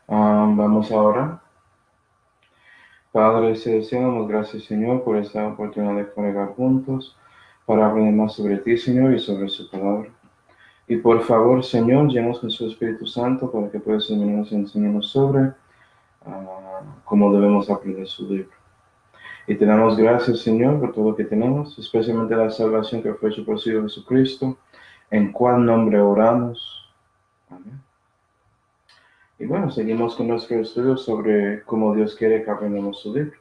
Vamos ahora. Padre Celestial, damos gracias, Señor, por esta oportunidad de congregar juntos para aprender más sobre ti, Señor, y sobre su palabra. Y por favor, Señor, llenos con su Espíritu Santo para que puedas enseñarnos sobre cómo debemos aprender su libro. Y te damos gracias, Señor, por todo lo que tenemos, especialmente la salvación que fue hecho por su Hijo Jesucristo, en cuál nombre oramos. Amén. Y bueno, seguimos con nuestro estudio sobre cómo Dios quiere que aprendamos su libro.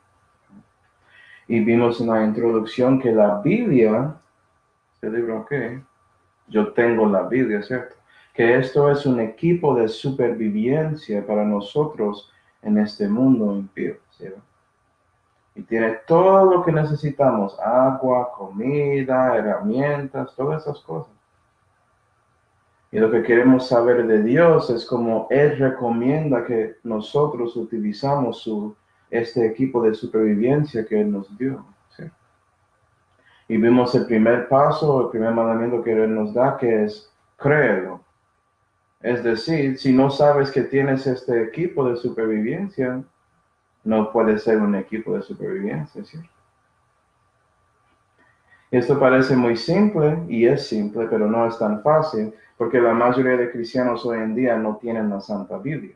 Y vimos en la introducción que la Biblia, este libro que yo tengo la Biblia, ¿cierto? Que esto es un equipo de supervivencia para nosotros en este mundo impío, ¿cierto? Y tiene todo lo que necesitamos, agua, comida, herramientas, todas esas cosas. Y lo que queremos saber de Dios es cómo Él recomienda que nosotros utilizamos este equipo de supervivencia que Él nos dio, ¿cierto? Y vimos el primer paso, el primer mandamiento que Él nos da, que es créelo. Es decir, si no sabes que tienes este equipo de supervivencia, no puede ser un equipo de supervivencia, ¿cierto? Esto parece muy simple, y es simple, pero no es tan fácil, porque la mayoría de cristianos hoy en día no tienen la Santa Biblia.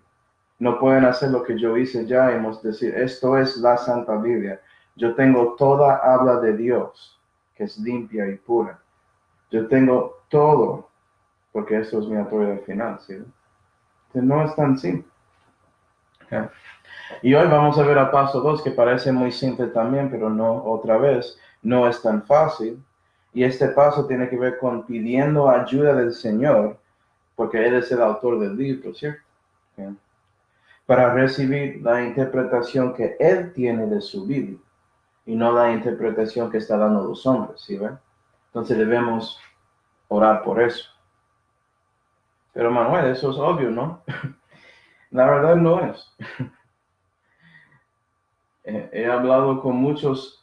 No pueden hacer lo que yo hice ya, hemos decir, esto es la Santa Biblia. Yo tengo toda habla de Dios, que es limpia y pura. Yo tengo todo, porque esto es mi autoridad final, ¿sí? Entonces, no es tan simple. ¿Okay? Y hoy vamos a ver a paso 2, que parece muy simple también, pero no, otra vez, no es tan fácil. Y este paso tiene que ver con pidiendo ayuda del Señor, porque Él es el autor del libro, ¿cierto? ¿Okay? Para recibir la interpretación que Él tiene de su Biblia, y no la interpretación que está dando los hombres, ¿sí ven? Entonces debemos orar por eso. Pero Manuel, eso es obvio, ¿no? La verdad no es. He hablado con muchas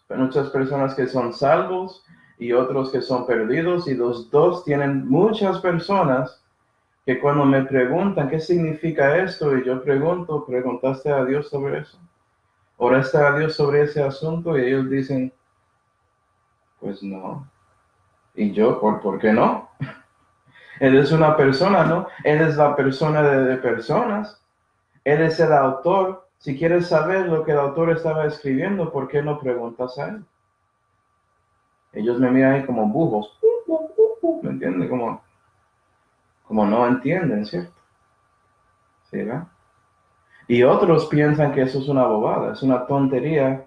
personas que son salvos y otros que son perdidos, y los dos tienen muchas personas que cuando me preguntan qué significa esto, y yo pregunto, ¿preguntaste a Dios sobre eso? ¿Oraste a Dios sobre ese asunto? Y ellos dicen, pues no. Y yo, ¿por qué no? Él es una persona, ¿no? Él es la persona de personas. Él es el autor. Si quieres saber lo que el autor estaba escribiendo, ¿por qué no preguntas a él? Ellos me miran ahí como bujos. ¿Me entienden? Como no entienden, ¿cierto? ¿Sí, verdad? Y otros piensan que eso es una bobada, es una tontería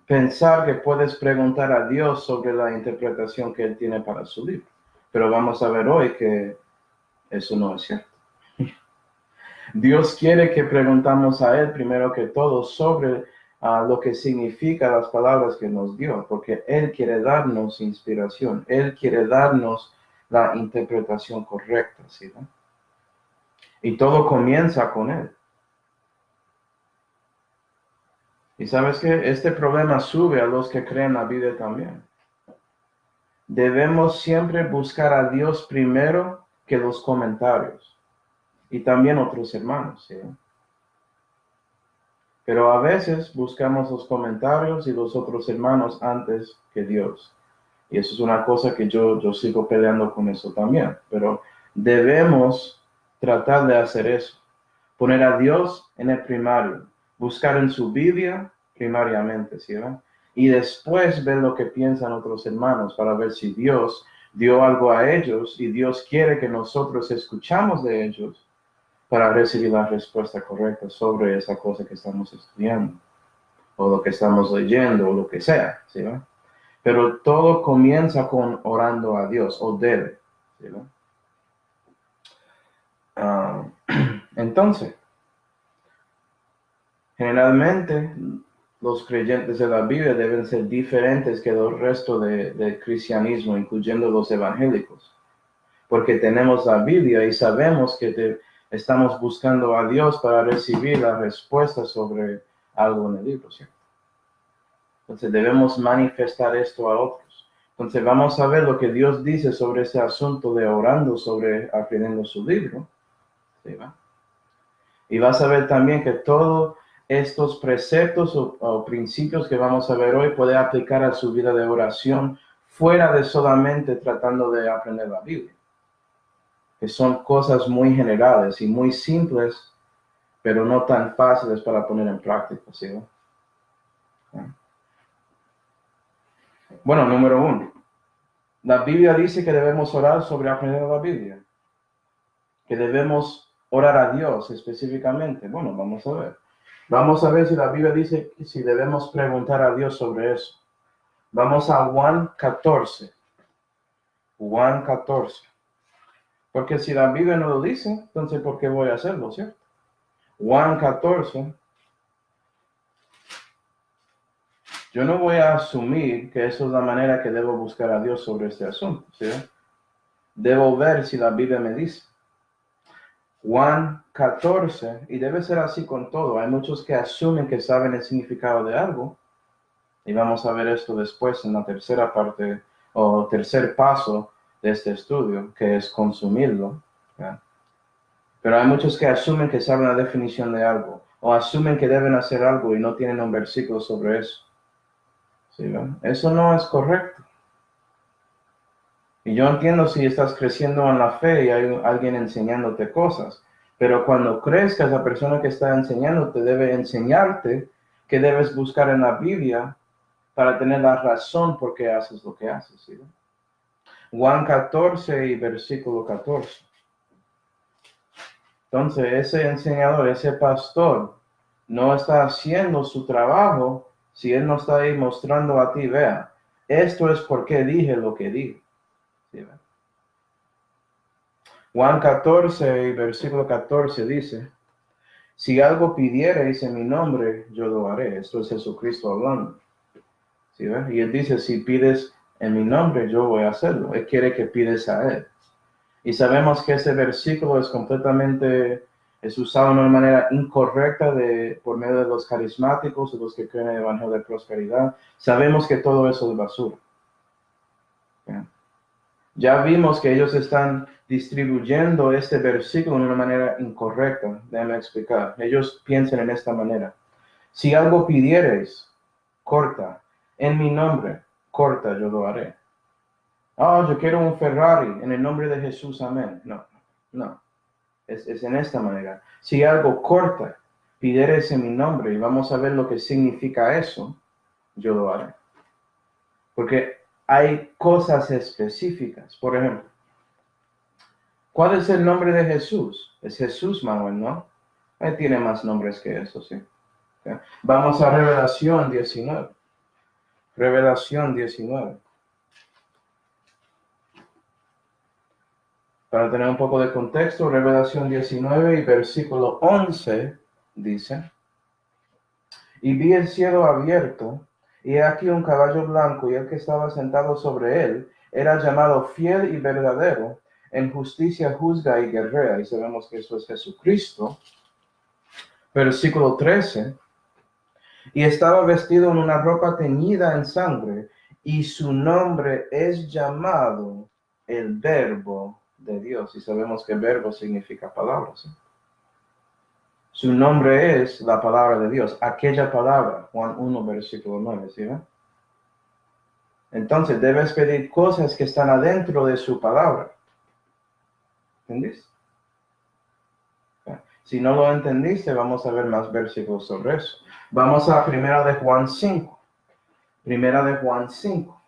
pensar que puedes preguntar a Dios sobre la interpretación que Él tiene para su libro. Pero vamos a ver hoy que eso no es cierto. Dios quiere que preguntamos a Él primero que todo sobre lo que significa las palabras que nos dio, porque Él quiere darnos inspiración, Él quiere darnos la interpretación correcta, ¿sí? ¿No? Y todo comienza con Él. Y sabes que este problema sube a los que creen la Biblia también. Debemos siempre buscar a Dios primero que los comentarios y también otros hermanos, ¿sí? Pero a veces buscamos los comentarios y los otros hermanos antes que Dios. Y eso es una cosa que yo sigo peleando con eso también. Pero debemos tratar de hacer eso. Poner a Dios en el primario. Buscar en su Biblia primariamente, ¿sí? Y después ver lo que piensan otros hermanos para ver si Dios dio algo a ellos y Dios quiere que nosotros escuchamos de ellos para recibir la respuesta correcta sobre esa cosa que estamos estudiando, o lo que estamos leyendo, o lo que sea, ¿sí? Pero todo comienza con orando a Dios, o debe, ¿sí? Uh, entonces, generalmente, los creyentes de la Biblia deben ser diferentes que el resto del cristianismo, incluyendo los evangélicos, porque tenemos la Biblia y sabemos que estamos buscando a Dios para recibir la respuesta sobre algo en el libro, ¿cierto? Entonces debemos manifestar esto a otros. Entonces vamos a ver lo que Dios dice sobre ese asunto de orando sobre aprendiendo su libro. ¿Sí, va? Y vas a ver también que todos estos preceptos o principios que vamos a ver hoy puede aplicar a su vida de oración fuera de solamente tratando de aprender la Biblia, que son cosas muy generales y muy simples, pero no tan fáciles para poner en práctica, ¿sí? Bueno, número 1. La Biblia dice que debemos orar sobre aprender la Biblia, que debemos orar a Dios específicamente. Bueno, vamos a ver. Vamos a ver si la Biblia dice que si debemos preguntar a Dios sobre eso. Vamos a Juan 14. Juan 14. Porque si la Biblia no lo dice, entonces ¿por qué voy a hacerlo, cierto? Juan 14. Yo no voy a asumir que eso es la manera que debo buscar a Dios sobre este asunto, ¿sí? Debo ver si la Biblia me dice. Juan 14, y debe ser así con todo. Hay muchos que asumen que saben el significado de algo, y vamos a ver esto después en la tercera parte o tercer paso de este estudio, que es consumirlo. ¿Ya? Pero hay muchos que asumen que saben la definición de algo, o asumen que deben hacer algo y no tienen un versículo sobre eso. ¿Sí, no? Eso no es correcto. Y yo entiendo si estás creciendo en la fe y hay alguien enseñándote cosas, pero cuando crezcas, la persona que está enseñándote debe enseñarte que debes buscar en la Biblia para tener la razón por qué haces lo que haces. ¿Sí? Juan 14 y versículo 14. Entonces, ese enseñador, ese pastor, no está haciendo su trabajo si él no está ahí mostrando a ti, vea, esto es porque dije lo que dije. ¿Sí? Juan 14 y versículo 14 dice, si algo pidiereis en mi nombre, yo lo haré. Esto es Jesucristo hablando. ¿Sí? Y él dice, si pides en mi nombre, yo voy a hacerlo. Él quiere que pides a él. Y sabemos que ese versículo es usado de una manera incorrecta por medio de los carismáticos, de los que creen en el evangelio de prosperidad. Sabemos que todo eso es basura. ¿Sí? Ya vimos que ellos están distribuyendo este versículo de una manera incorrecta. Déjame explicar. Ellos piensan en esta manera. Si algo pidiereis, corta. En mi nombre, corta, yo lo haré. Oh, yo quiero un Ferrari. En el nombre de Jesús, amén. No. Es en esta manera. Si algo corta, pidiereis en mi nombre, y vamos a ver lo que significa eso, yo lo haré. Porque hay cosas específicas. Por ejemplo, ¿cuál es el nombre de Jesús? Es Jesús, Manuel, ¿no? Él tiene más nombres que eso, sí. ¿Okay? Vamos a Revelación 19. Revelación 19. Para tener un poco de contexto, Revelación 19 y versículo 11 dice, y vi el cielo abierto, y aquí un caballo blanco, y el que estaba sentado sobre él era llamado Fiel y Verdadero, en justicia juzga y guerrea, y sabemos que eso es Jesucristo. Versículo 13, y estaba vestido en una ropa teñida en sangre, y su nombre es llamado el Verbo de Dios, y sabemos que verbo significa palabra, ¿sí? Su nombre es la palabra de Dios, aquella palabra, Juan 1, versículo 9, ¿sí? Entonces debes pedir cosas que están adentro de su palabra. ¿Entendiste? Si no lo entendiste, vamos a ver más versículos sobre eso. Vamos a Primera de Juan 5. Primera de Juan 5.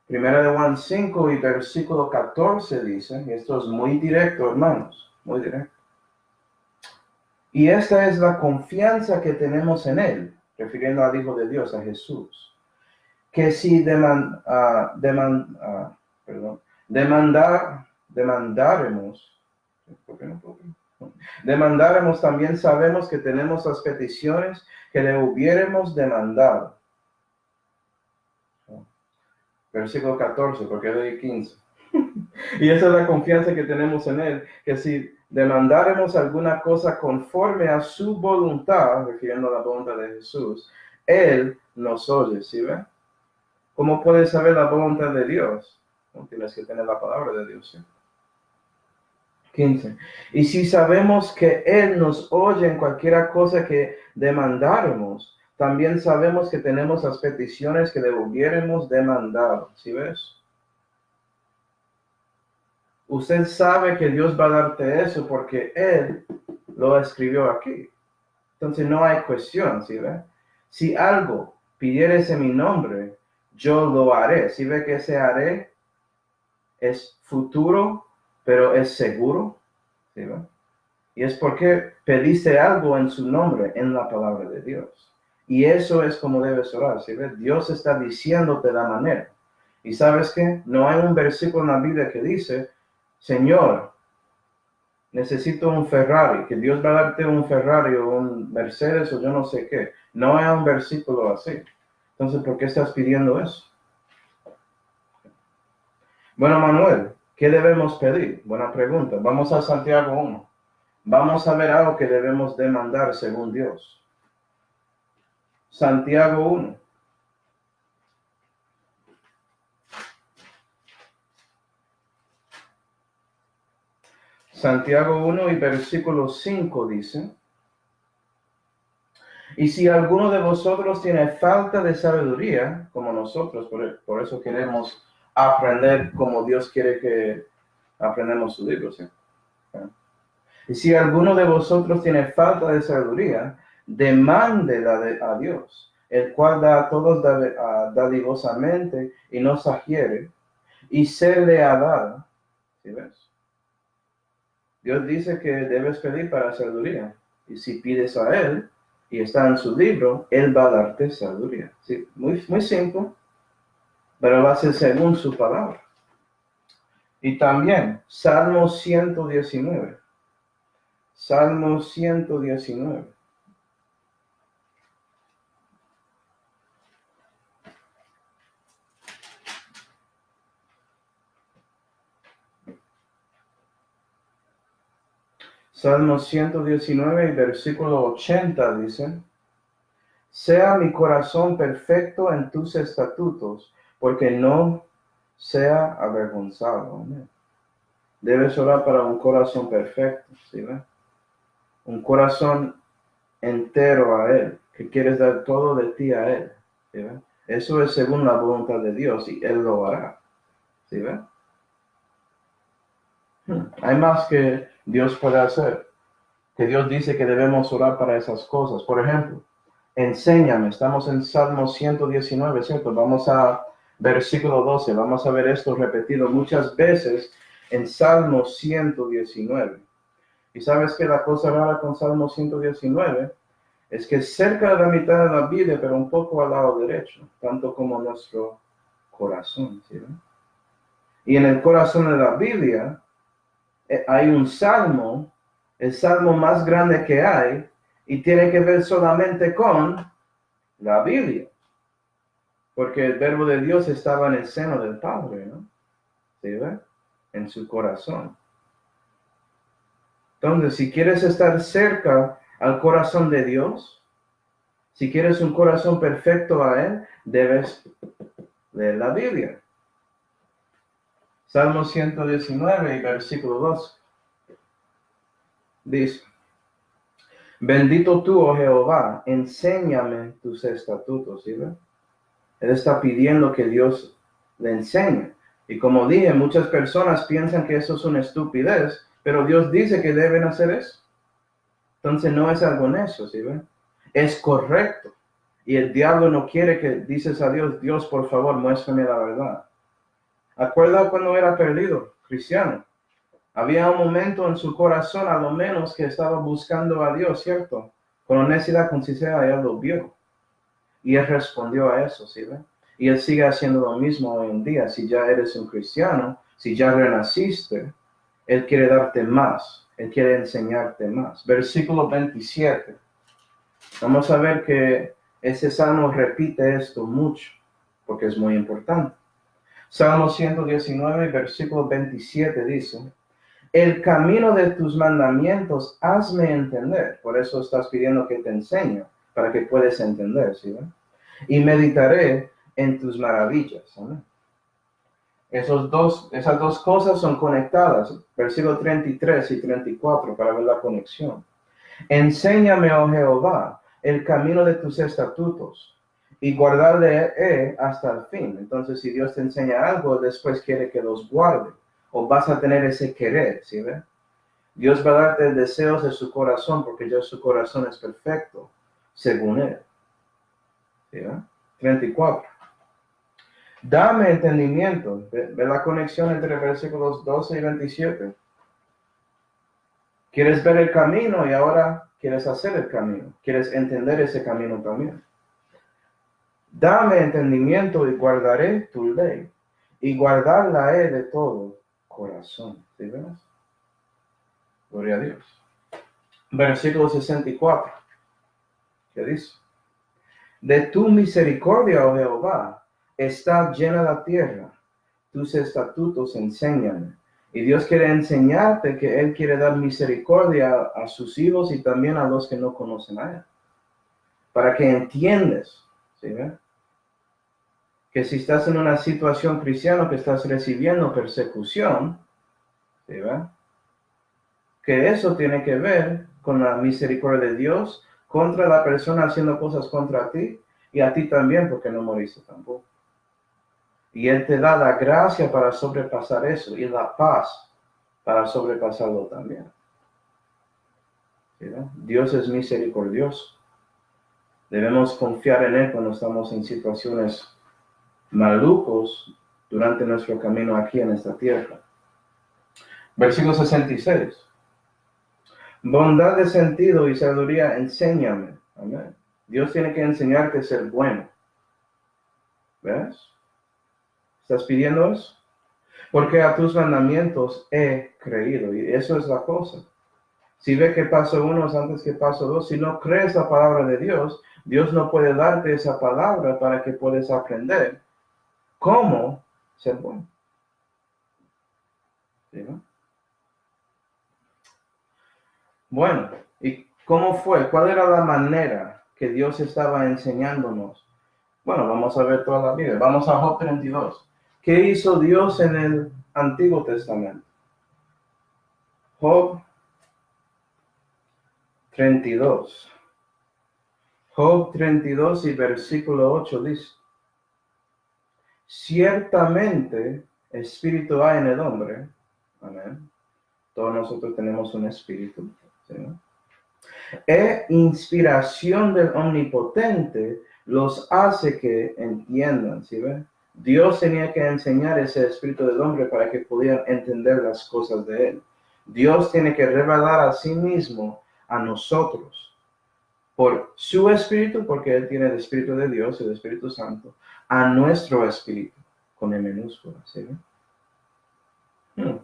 Primera de Juan 5 y versículo 14 dice, y esto es muy directo, hermanos, muy directo. Y esta es la confianza que tenemos en Él, refiriendo al Hijo de Dios, a Jesús, que si demandáremos, también sabemos que tenemos las peticiones que le hubiéramos demandado. Versículo 14, porque leí 15. Y esa es la confianza que tenemos en Él, que si demandáremos alguna cosa conforme a su voluntad, refiriendo a la voluntad de Jesús, Él nos oye, ¿sí ven? ¿Cómo puedes saber la voluntad de Dios? ¿no? Tienes que tener la palabra de Dios, ¿sí? 15. Y si sabemos que Él nos oye en cualquier cosa que demandáramos, también sabemos que tenemos las peticiones que le hubiéramos demandado. ¿Sí ves? Usted sabe que Dios va a darte eso porque Él lo escribió aquí. Entonces no hay cuestión, ¿sí ve? Si algo pidieres en mi nombre, yo lo haré. ¿Sí ve que ese haré es futuro, pero es seguro? ¿Sí ve? Y es porque pediste algo en su nombre, en la palabra de Dios. Y eso es como debes orar, ¿sí ves? Dios está diciéndote la manera. Y ¿sabes qué? No hay un versículo en la Biblia que dice, Señor, necesito un Ferrari, que Dios va a darte un Ferrari o un Mercedes o yo no sé qué. No hay un versículo así. Entonces, ¿por qué estás pidiendo eso? Bueno, Manuel, ¿qué debemos pedir? Buena pregunta. Vamos a Santiago 1. Vamos a ver algo que debemos demandar según Dios. Santiago 1. Santiago 1 y versículo 5 dice, y si alguno de vosotros tiene falta de sabiduría, como nosotros, por eso queremos aprender como Dios quiere que aprendamos su libro, ¿sí? Y si alguno de vosotros tiene falta de sabiduría, demándela a Dios, el cual da a todos dadivosamente y no sagiere, y se le ha dado. ¿Sí ves? Dios dice que debes pedir para sabiduría. Y si pides a Él, y está en su libro, Él va a darte sabiduría. ¿Sí? Muy, muy simple, pero va a ser según su palabra. Y también, Salmo 119. Salmo 119. Salmo 119 y versículo 80 dice, sea mi corazón perfecto en tus estatutos, porque no sea avergonzado. Amén. Debes orar para un corazón perfecto, ¿sí ve? Un corazón entero a Él, que quieres dar todo de ti a Él, ¿sí ve? Eso es según la voluntad de Dios y Él lo hará, ¿sí ve? Hay más que Dios puede hacer, que Dios dice que debemos orar para esas cosas. Por ejemplo, enséñame, estamos en Salmo 119, ¿cierto? Vamos a versículo 12, vamos a ver esto repetido muchas veces en Salmo 119. Y sabes que la cosa rara con Salmo 119 es que cerca de la mitad de la Biblia, pero un poco al lado derecho, tanto como nuestro corazón, ¿sí? Y en el corazón de la Biblia hay un salmo, el salmo más grande que hay, y tiene que ver solamente con la Biblia, porque el verbo de Dios estaba en el seno del Padre, ¿no? ¿Sí ve? En su corazón. Entonces, si quieres estar cerca al corazón de Dios, si quieres un corazón perfecto a Él, debes leer la Biblia. Salmo 119 y versículo 2 dice, bendito tú, oh Jehová, enséñame tus estatutos, ¿sí ve? Él está pidiendo que Dios le enseñe. Y como dije, muchas personas piensan que eso es una estupidez, pero Dios dice que deben hacer eso. Entonces no es algo necio, ¿sí ven? Es correcto. Y el diablo no quiere que dices a Dios, Dios, por favor, muéstrame la verdad. ¿Acuerda cuando era perdido, cristiano? Había un momento en su corazón, a lo menos, que estaba buscando a Dios, ¿cierto? Con honestidad, con sinceridad, él lo vio. Y él respondió a eso, ¿sí ven? Y él sigue haciendo lo mismo hoy en día. Si ya eres un cristiano, si ya renaciste, él quiere darte más. Él quiere enseñarte más. Versículo 27. Vamos a ver que ese salmo repite esto mucho, porque es muy importante. Salmo 119, versículo 27 dice, el camino de tus mandamientos hazme entender. Por eso estás pidiendo que te enseñe, para que puedas entender, ¿sí ven? Y meditaré en tus maravillas. ¿Amén? Esas dos cosas son conectadas. Versículo 33 y 34 para ver la conexión. Enséñame, oh Jehová, el camino de tus estatutos y guardarle hasta el fin. Entonces, si Dios te enseña algo, después quiere que los guarde, o vas a tener ese querer, ¿sí ve? Dios va a darte deseos de su corazón, porque ya su corazón es perfecto, según Él. ¿Sí ve? 34. Dame entendimiento. Ve la conexión entre versículos 12 y 27. Quieres ver el camino y ahora quieres hacer el camino. Quieres entender ese camino también. Dame entendimiento y guardaré tu ley. Y guardarla he de todo corazón. ¿Sí ves? Gloria a Dios. Versículo 64. ¿Qué dice? De tu misericordia, oh Jehová, está llena la tierra. Tus estatutos enséñame. Y Dios quiere enseñarte que Él quiere dar misericordia a sus hijos y también a los que no conocen a Él. Para que entiendas, ¿sí ve? Que si estás en una situación cristiana que estás recibiendo persecución, ¿sí ve? Que eso tiene que ver con la misericordia de Dios contra la persona haciendo cosas contra ti y a ti también porque no moriste tampoco. Y Él te da la gracia para sobrepasar eso y la paz para sobrepasarlo también. ¿Sí? Dios es misericordioso. Debemos confiar en Él cuando estamos en situaciones malucos durante nuestro camino aquí en esta tierra. Versículo 66. Bondad de sentido y sabiduría, enséñame. Amén. Dios tiene que enseñarte a ser bueno. ¿Ves? ¿Estás pidiendo eso? Porque a tus mandamientos he creído. Y eso es la cosa. Si ve que paso uno es antes que paso dos, si no crees la palabra de Dios, Dios no puede darte esa palabra para que puedas aprender cómo ser bueno. ¿Sí, no? Bueno, ¿y cómo fue? ¿Cuál era la manera que Dios estaba enseñándonos? Bueno, vamos a ver toda la Biblia. Vamos a Job 32. ¿Qué hizo Dios en el Antiguo Testamento? Job 32. Job 32 y versículo 8 dice: ciertamente espíritu hay en el hombre. Amén. Todos nosotros tenemos un espíritu. ¿Sí? E inspiración del omnipotente los hace que entiendan. ¿Sí ve? Dios tenía que enseñar ese espíritu del hombre para que pudieran entender las cosas de Él. Dios tiene que revelar a sí mismo a nosotros por su espíritu, porque Él tiene el espíritu de Dios, el Espíritu Santo, a nuestro espíritu, con E minúscula. ¿Sí ve?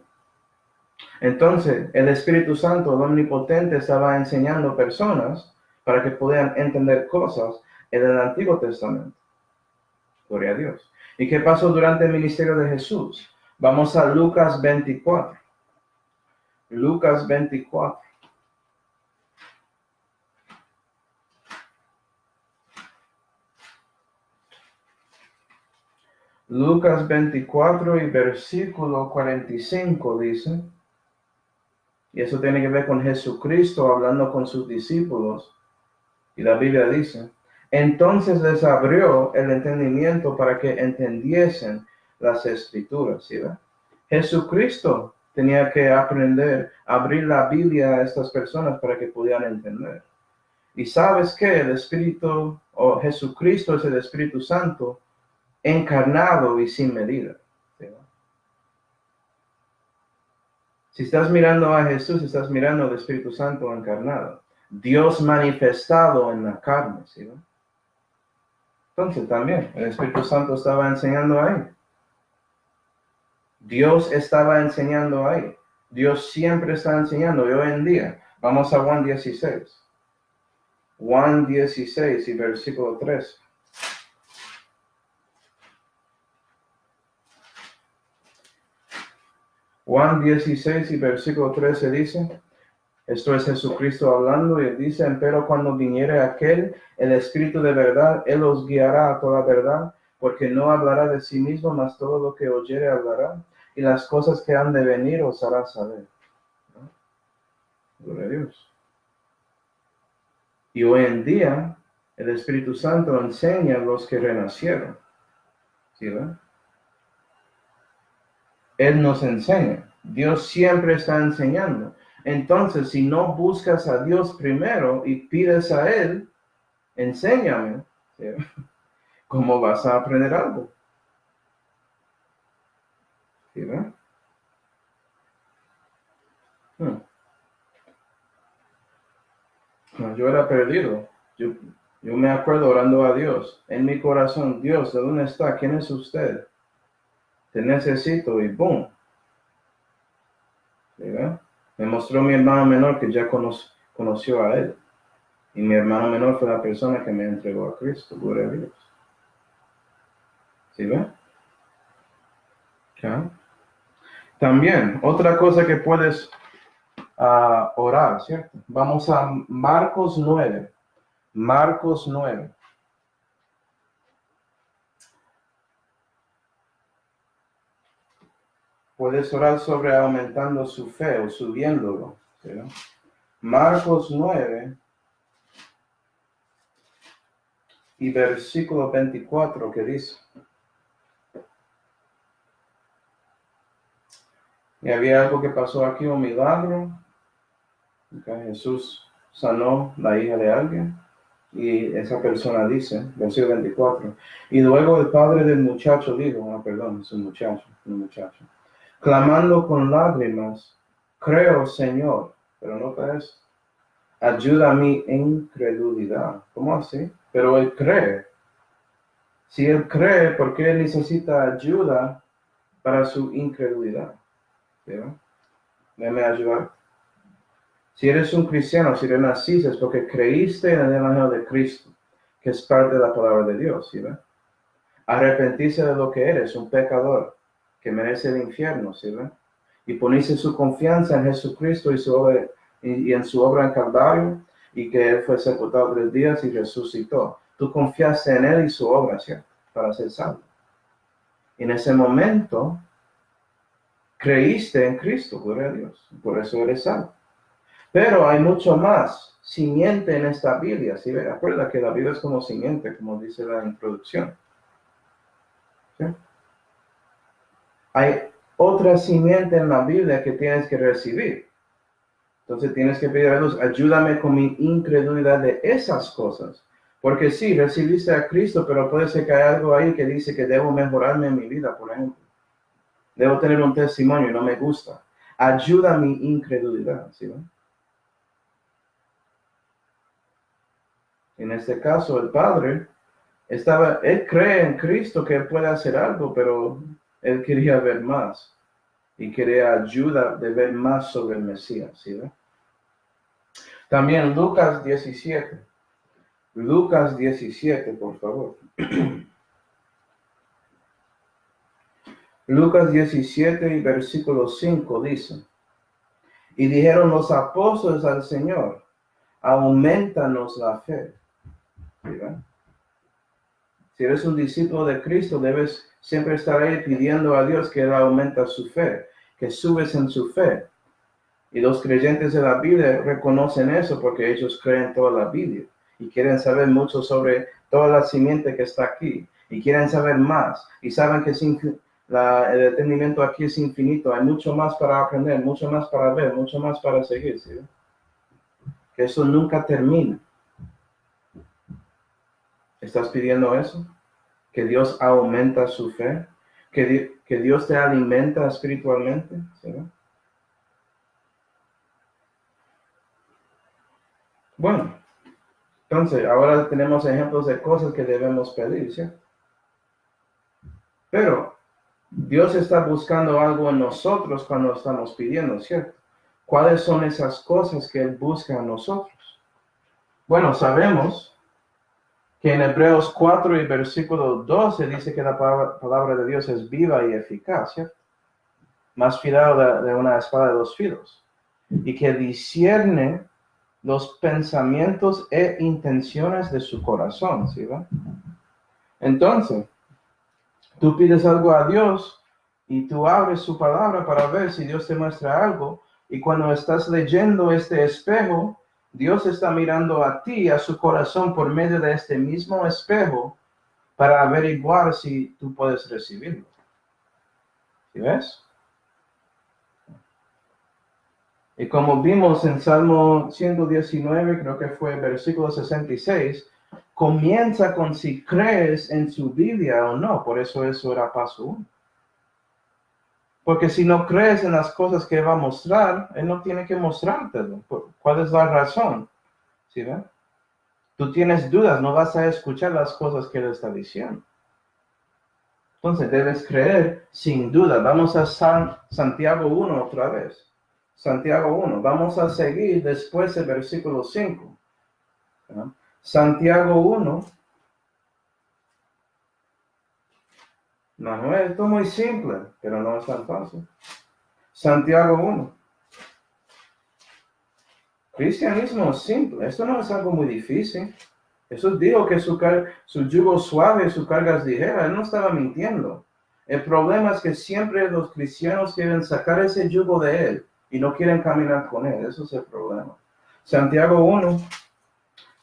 Entonces, el Espíritu Santo, el Omnipotente, estaba enseñando personas para que pudieran entender cosas en el Antiguo Testamento. Gloria a Dios. ¿Y qué pasó durante el ministerio de Jesús? Vamos a Lucas 24. Lucas 24. Lucas 24 y versículo 45 dice, y eso tiene que ver con Jesucristo hablando con sus discípulos. Y la Biblia dice, entonces les abrió el entendimiento para que entendiesen las escrituras. ¿Sí ve? Jesucristo tenía que aprender a abrir la Biblia a estas personas para que pudieran entender. Y sabes que el Espíritu, o Jesucristo es el Espíritu Santo, encarnado y sin medida. ¿Sí ve? Si estás mirando a Jesús, estás mirando al Espíritu Santo encarnado. Dios manifestado en la carne. ¿Sí ve? Entonces también el Espíritu Santo estaba enseñando ahí. Dios estaba enseñando ahí. Dios siempre está enseñando. Y hoy en día, vamos a Juan 16. Juan 16 y versículo 3. Juan 16 y versículo 13 dice, esto es Jesucristo hablando, y él dice, pero cuando viniere aquel, el Espíritu de verdad, Él os guiará a toda verdad, porque no hablará de sí mismo, mas todo lo que oyere hablará, y las cosas que han de venir os hará saber. ¿No? Gloria a Dios. Y hoy en día, el Espíritu Santo enseña a los que renacieron. ¿Sí, verdad? Él nos enseña. Dios siempre está enseñando. Entonces, si no buscas a Dios primero y pides a Él, enséñame, ¿sí? ¿Cómo vas a aprender algo? ¿Sí, verdad? No, yo era perdido. Yo me acuerdo orando a Dios. En mi corazón, Dios, ¿de dónde está? ¿Quién es usted? Te necesito y boom. ¿Sí, verdad? Me mostró mi hermano menor que ya conoció a Él. Y mi hermano menor fue la persona que me entregó a Cristo. Gloria a Dios. ¿Sí, verdad? ¿Ya? También, otra cosa que puedes orar, ¿cierto? Vamos a Marcos 9. Marcos 9. Puedes orar sobre aumentando su fe o subiéndolo, ¿sí? Marcos 9 y versículo 24 que dice: y había algo que pasó aquí, un milagro. Jesús sanó la hija de alguien. Y esa persona dice, versículo 24, y luego el padre del muchacho dijo, perdón, es un muchacho, clamando con lágrimas, creo, Señor, pero nota eso, ayuda a mi incredulidad. ¿Cómo así? Pero él cree. Si él cree, ¿por qué necesita ayuda para su incredulidad? Déjame ayudar. Si eres un cristiano, si renaciste, es porque creíste en el Evangelio de Cristo, que es parte de la palabra de Dios, ¿sí? Arrepentirse de lo que eres, un pecador, que merece el infierno, ¿sí? Y poniste su confianza en Jesucristo y, y en su obra en Calvario, y que Él fue sepultado 3 días y resucitó. Tú confiaste en Él y su obra, ¿cierto? Para ser salvo. Y en ese momento, creíste en Cristo, gloria a Dios. Por eso eres salvo. Pero hay mucho más simiente en esta Biblia. ¿Sí? Recuerda que la Biblia es como simiente, como dice la introducción. ¿Sí? Hay otra simiente en la Biblia que tienes que recibir. Entonces tienes que pedir a Dios, ayúdame con mi incredulidad de esas cosas. Porque sí, recibiste a Cristo, pero puede ser que hay algo ahí que dice que debo mejorarme en mi vida, por ejemplo. Debo tener un testimonio y no me gusta. Ayuda mi incredulidad, ¿sí? En este caso, el Padre él cree en Cristo que él puede hacer algo, pero él quería ver más y quería ayuda de ver más sobre el Mesías, ¿sí? También Lucas 17. Lucas 17, por favor. Lucas 17 y versículo 5 dice: y dijeron los apóstoles al Señor, aumentanos la fe. ¿Sí? Si eres un discípulo de Cristo, debes siempre estar ahí pidiendo a Dios que Él aumenta su fe, que subes en su fe. Y los creyentes de la Biblia reconocen eso porque ellos creen toda la Biblia y quieren saber mucho sobre toda la simiente que está aquí y quieren saber más y saben que el entendimiento aquí es infinito. Hay mucho más para aprender, mucho más para ver, mucho más para seguir. ¿Sí? Que eso nunca termina. ¿Estás pidiendo eso? Que Dios aumenta su fe, que Dios te alimenta espiritualmente. ¿Sí? Bueno, entonces ahora tenemos ejemplos de cosas que debemos pedir, ¿sí? Pero Dios está buscando algo en nosotros cuando estamos pidiendo, ¿cierto? ¿Cuáles son esas cosas que Él busca en nosotros? Bueno, sabemos que en Hebreos 4 y versículo 12 dice que la palabra de Dios es viva y eficaz, ¿cierto? Más afilada de una espada de 2 filos. Y que discierne los pensamientos e intenciones de su corazón, ¿sí? ¿Va? Entonces, Tú pides algo a Dios y tú abres su palabra para ver si Dios te muestra algo. Y cuando estás leyendo este espejo, Dios está mirando a ti, a su corazón, por medio de este mismo espejo para averiguar si tú puedes recibirlo. ¿Sí ves? Y como vimos en Salmo 119, creo que fue versículo 66, comienza con si crees en su Biblia o no. Por eso era paso 1. Porque si no crees en las cosas que va a mostrar, Él no tiene que mostrártelo. ¿Cuál es la razón? ¿Sí ven? Tú tienes dudas, no vas a escuchar las cosas que Él está diciendo. Entonces debes creer sin duda. Vamos a Santiago 1 otra vez. Santiago 1. Vamos a seguir después del versículo 5. ¿No? Santiago 1. No, esto es muy simple, pero no es tan fácil. Santiago 1. Cristianismo es simple. Esto no es algo muy difícil. Jesús dijo que su yugo suave y su carga es ligera. Él no estaba mintiendo. El problema es que siempre los cristianos quieren sacar ese yugo de Él y no quieren caminar con Él. Eso es el problema. Santiago 1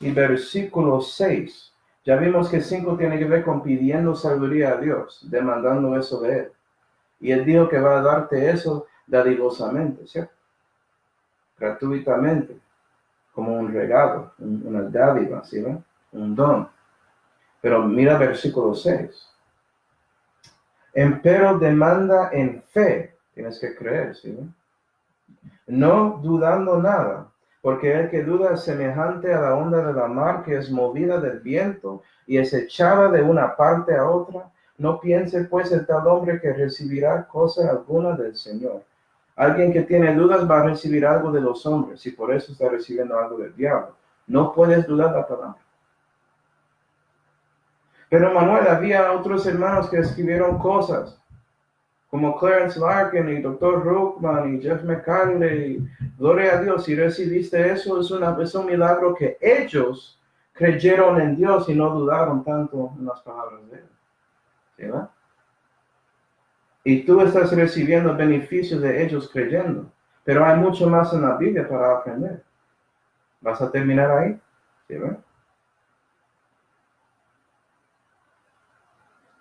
y versículo 6. Ya vimos que 5 tiene que ver con pidiendo sabiduría a Dios, demandando eso de Él. Y Él dijo que va a darte eso dadivosamente, ¿cierto? Gratuitamente, como un regalo, una dádiva, ¿sí ven? Un don. Pero mira versículo 6. Empero demanda en fe, tienes que creer, ¿sí? No dudando nada, porque el que duda es semejante a la onda de la mar que es movida del viento y es echada de una parte a otra. No piense pues el tal hombre que recibirá cosa alguna del Señor. Alguien que tiene dudas va a recibir algo de los hombres y por eso está recibiendo algo del diablo. No puedes dudar la palabra. Pero Manuel, había otros hermanos que escribieron cosas, como Clarence Larkin y Dr. Ruckman y Jeff McCarley. Gloria a Dios, si recibiste eso, es un milagro que ellos creyeron en Dios y no dudaron tanto en las palabras de Él. ¿Sí, va? Y tú estás recibiendo beneficios de ellos creyendo. Pero hay mucho más en la Biblia para aprender. ¿Vas a terminar ahí? ¿Sí, va?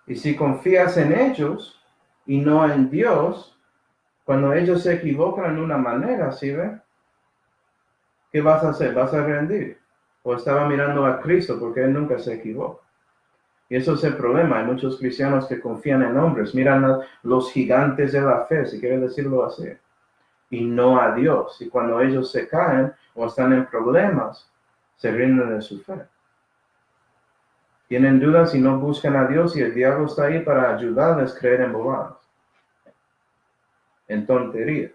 Y si confías en ellos y no en Dios, cuando ellos se equivocan en una manera, ¿sí ve? ¿Qué vas a hacer? ¿Vas a rendir? O estaba mirando a Cristo porque Él nunca se equivoca. Y eso es el problema. Hay muchos cristianos que confían en hombres, miran a los gigantes de la fe, si quieres decirlo así, y no a Dios. Y cuando ellos se caen o están en problemas, se rinden de su fe. Tienen dudas y no buscan a Dios y el diablo está ahí para ayudarles a creer en bobadas, en tonterías,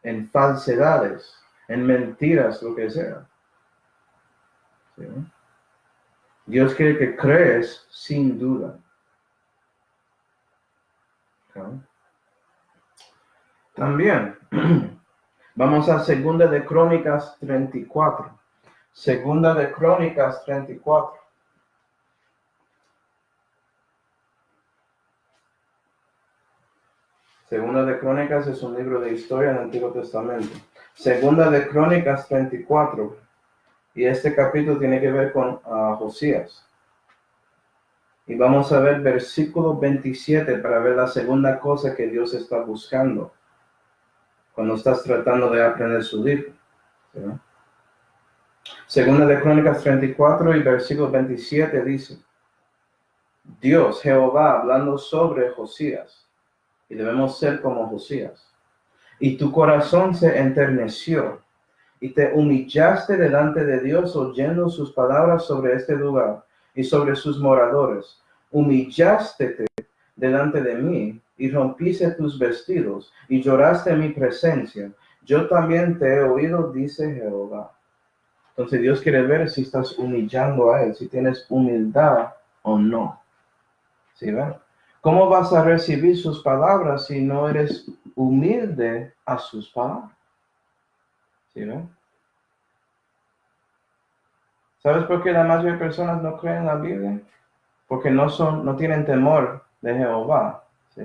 en falsedades, en mentiras, lo que sea. ¿Sí? Dios quiere que crees sin duda. ¿Okay? También, vamos a Segunda de Crónicas 34. Segunda de Crónicas 34. Segunda de Crónicas es un libro de historia del Antiguo Testamento. Segunda de Crónicas 34. Y este capítulo tiene que ver con Josías. Y vamos a ver versículo 27 para ver la segunda cosa que Dios está buscando cuando estás tratando de aprender su libro. ¿Sí? Segunda de Crónicas 34 y versículo 27 dice, Dios, Jehová, hablando sobre Josías, y debemos ser como Josías, y tu corazón se enterneció, y te humillaste delante de Dios oyendo sus palabras sobre este lugar y sobre sus moradores. Humillaste delante de mí y rompiste tus vestidos y lloraste en mi presencia. Yo también te he oído, dice Jehová. Entonces Dios quiere ver si estás humillando a Él, si tienes humildad o no. ¿Sí ven? ¿Cómo vas a recibir sus palabras si no eres humilde a sus palabras? ¿Sí ven? ¿Sabes por qué la mayoría de personas no creen en la Biblia? porque no tienen temor de Jehová. ¿Sí?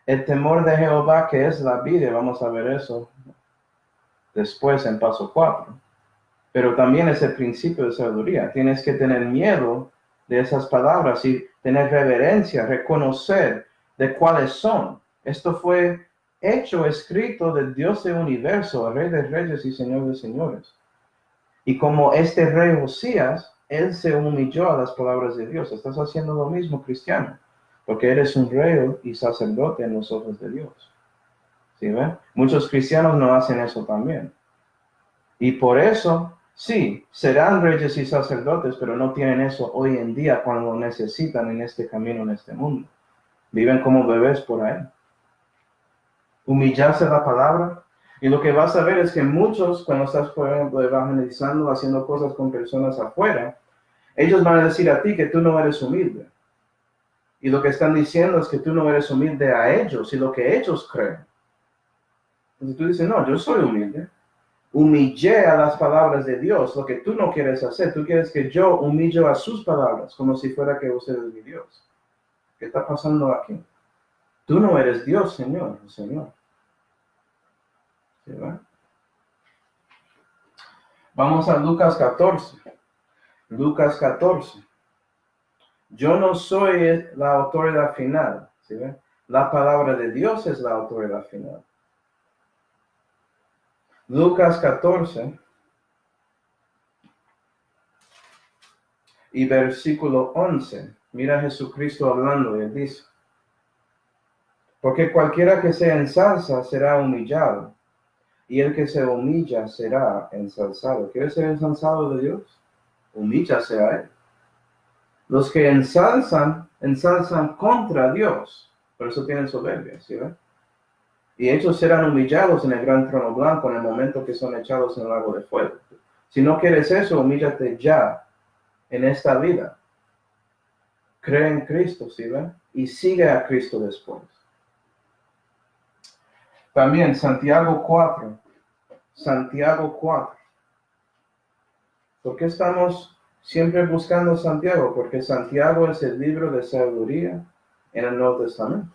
El temor de Jehová, que es la vida, vamos a ver eso después en paso 4. Pero también es el principio de sabiduría. Tienes que tener miedo de esas palabras y tener reverencia, reconocer de cuáles son. Esto fue hecho, escrito del Dios del universo, el Rey de Reyes y Señor de Señores. Y como este rey Josías, él se humilló a las palabras de Dios. Estás haciendo lo mismo, cristiano, porque eres un rey y sacerdote en los ojos de Dios. ¿Sí ven? Muchos cristianos no hacen eso también. Y por eso, sí, serán reyes y sacerdotes, pero no tienen eso hoy en día cuando lo necesitan en este camino, en este mundo. Viven como bebés por ahí. Humillarse la palabra. Y lo que vas a ver es que muchos, cuando estás, por ejemplo, evangelizando, haciendo cosas con personas afuera, ellos van a decir a ti que tú no eres humilde. Y lo que están diciendo es que tú no eres humilde a ellos y lo que ellos creen. Entonces tú dices, no, yo soy humilde. Humillé a las palabras de Dios, lo que tú no quieres hacer. Tú quieres que yo humillo a sus palabras, como si fuera que usted es mi Dios. ¿Qué está pasando aquí? Tú no eres Dios, Señor. ¿Sí, va? Vamos a Lucas 14. Lucas 14. Yo no soy la autoridad final. ¿Sí ve? La palabra de Dios es la autoridad final. Lucas 14 y versículo 11. Mira a Jesucristo hablando y él dice, porque cualquiera que se ensalza será humillado, y el que se humilla será ensalzado. ¿Quieres ser ensalzado de Dios? Humíllase a él. Los que ensalzan contra Dios, por eso tienen soberbia, ¿sí ven? Y ellos serán humillados en el gran trono blanco en el momento que son echados en el lago de fuego. Si no quieres eso, humíllate ya en esta vida. Cree en Cristo, ¿sí ven? Y sigue a Cristo después. También Santiago 4. Santiago 4. ¿Por qué estamos siempre buscando Santiago? Porque Santiago es el libro de sabiduría en el Nuevo Testamento.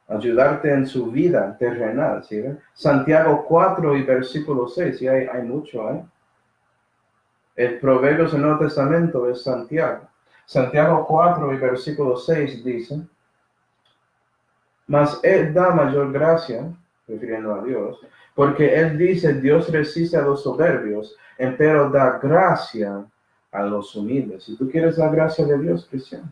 Ayudarte en su vida terrenal, ¿sí ven? Santiago 4 y versículo 6, y hay mucho ahí. El Proverbios del Nuevo Testamento es Santiago. Santiago 4 y versículo 6 dice, mas él da mayor gracia, refiriendo a Dios, porque él dice, Dios resiste a los soberbios, empero da gracia a los humildes. Si tú quieres la gracia de Dios, cristiano.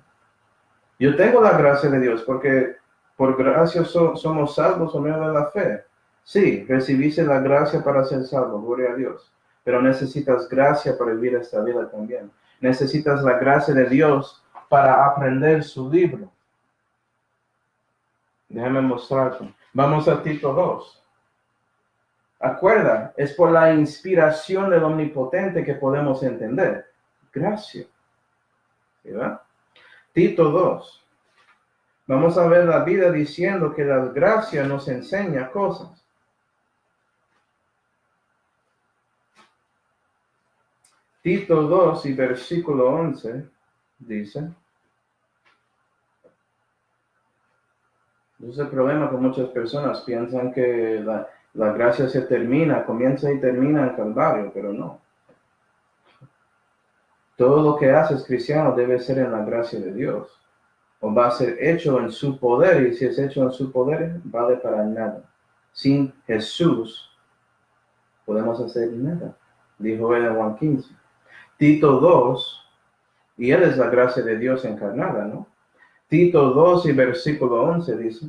Yo tengo la gracia de Dios porque por gracia somos salvos por medio de la fe. Sí, recibiste la gracia para ser salvo, gloria a Dios. Pero necesitas gracia para vivir esta vida también. Necesitas la gracia de Dios para aprender su libro. Déjame mostrarte. Vamos a Tito 2. Acuerda, es por la inspiración del Omnipotente que podemos entender. Gracia. ¿Verdad? Tito 2. Vamos a ver la vida diciendo que la gracia nos enseña cosas. Tito 2 y versículo 11 dice. Ese es el problema que muchas personas piensan que la gracia se termina, comienza y termina en Calvario, pero no. Todo lo que haces, cristiano, debe ser en la gracia de Dios. O va a ser hecho en su poder, y si es hecho en su poder, vale para nada. Sin Jesús, podemos hacer nada, dijo él en Juan 15. Tito 2, y él es la gracia de Dios encarnada, ¿no? Tito 2 y versículo 11 dice,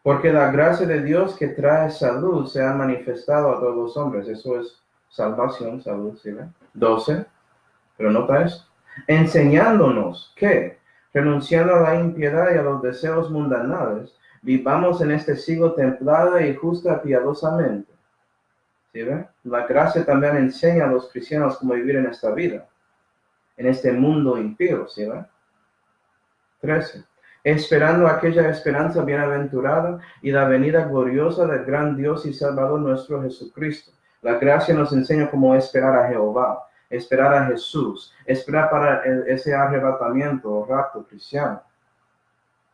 porque la gracia de Dios que trae salud se ha manifestado a todos los hombres. Eso es salvación, salud, ¿sí? 12, pero nota esto. Enseñándonos que, renunciando a la impiedad y a los deseos mundanales, vivamos en este siglo templada y justa piadosamente. ¿Sí ve? La gracia también enseña a los cristianos cómo vivir en esta vida, en este mundo impío, ¿sí ve? 13. Esperando aquella esperanza bienaventurada y la venida gloriosa del gran Dios y Salvador nuestro Jesucristo. La gracia nos enseña cómo esperar a Jehová. esperar a Jesús, esperar para ese arrebatamiento o rapto cristiano.